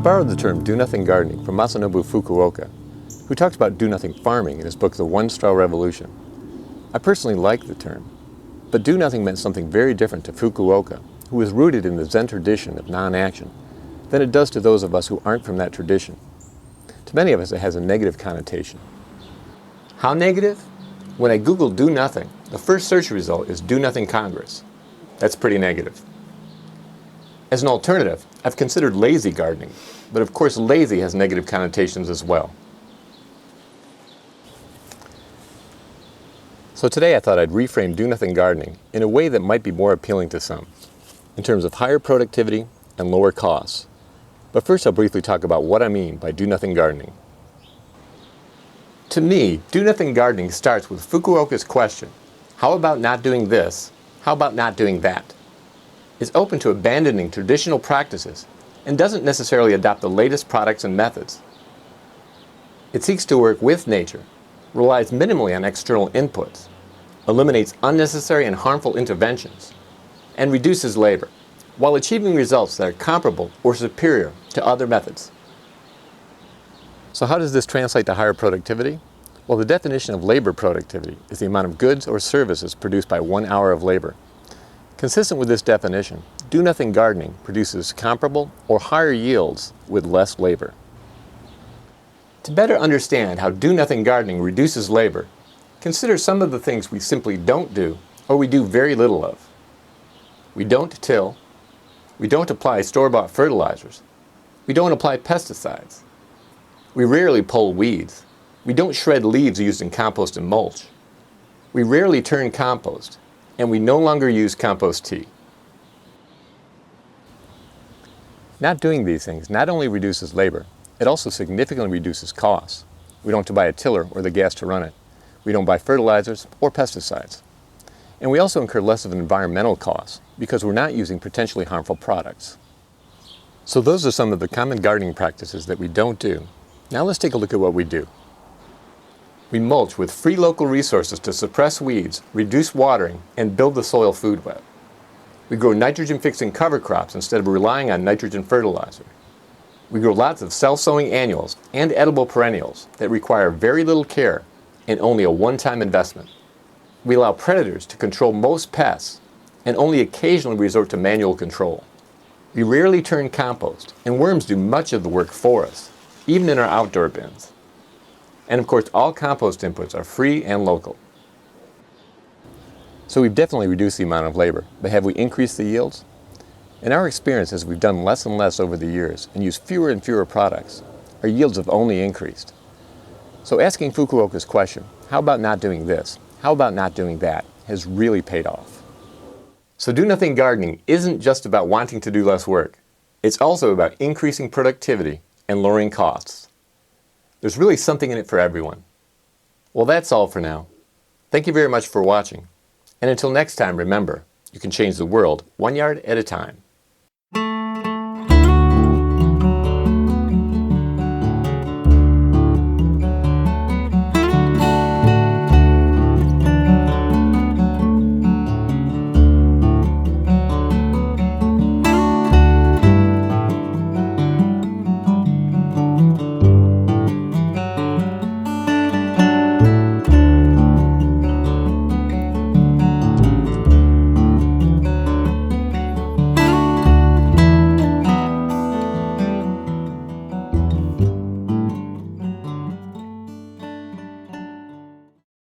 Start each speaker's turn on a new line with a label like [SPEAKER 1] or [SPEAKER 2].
[SPEAKER 1] borrowed the term do-nothing gardening from Masanobu Fukuoka, who talked about do-nothing farming in his book The One Straw Revolution. I personally like the term, but do-nothing meant something very different to Fukuoka, who is rooted in the Zen tradition of non-action, than it does to those of us who aren't from that tradition. To many of us, it has a negative connotation. How negative? When I Google do nothing, the first search result is Do Nothing Congress. That's pretty negative. As an alternative, I've considered lazy gardening, but of course lazy has negative connotations as well. So today I thought I'd reframe do nothing gardening in a way that might be more appealing to some, in terms of higher productivity and lower costs. But first I'll briefly talk about what I mean by do nothing gardening. To me, do-nothing gardening starts with Fukuoka's question, how about not doing this? How about not doing that? It's open to abandoning traditional practices and doesn't necessarily adopt the latest products and methods. It seeks to work with nature, relies minimally on external inputs, eliminates unnecessary and harmful interventions, and reduces labor, while achieving results that are comparable or superior to other methods. So how does this translate to higher productivity? Well, the definition of labor productivity is the amount of goods or services produced by 1 hour of labor. Consistent with this definition, do-nothing gardening produces comparable or higher yields with less labor. To better understand how do-nothing gardening reduces labor, consider some of the things we simply don't do or we do very little of. We don't till. We don't apply store-bought fertilizers. We don't apply pesticides. We rarely pull weeds. We don't shred leaves used in compost and mulch. We rarely turn compost, and we no longer use compost tea. Not doing these things not only reduces labor, it also significantly reduces costs. We don't have to buy a tiller or the gas to run it. We don't buy fertilizers or pesticides. And we also incur less of an environmental cost because we're not using potentially harmful products. So those are some of the common gardening practices that we don't do. Now let's take a look at what we do. We mulch with free local resources to suppress weeds, reduce watering, and build the soil food web. We grow nitrogen-fixing cover crops instead of relying on nitrogen fertilizer. We grow lots of self-sowing annuals and edible perennials that require very little care and only a one-time investment. We allow predators to control most pests and only occasionally resort to manual control. We rarely turn compost, and worms do much of the work for us, even in our outdoor bins. And of course, all compost inputs are free and local. So we've definitely reduced the amount of labor, but have we increased the yields? In our experience, as we've done less and less over the years and used fewer and fewer products, our yields have only increased. So asking Fukuoka's question, how about not doing this? How about not doing that? Has really paid off. So do-nothing gardening isn't just about wanting to do less work. It's also about increasing productivity and lowering costs. There's really something in it for everyone. Well, that's all for now. Thank you very much for watching. And until next time, remember, you can change the world 1 yard at a time.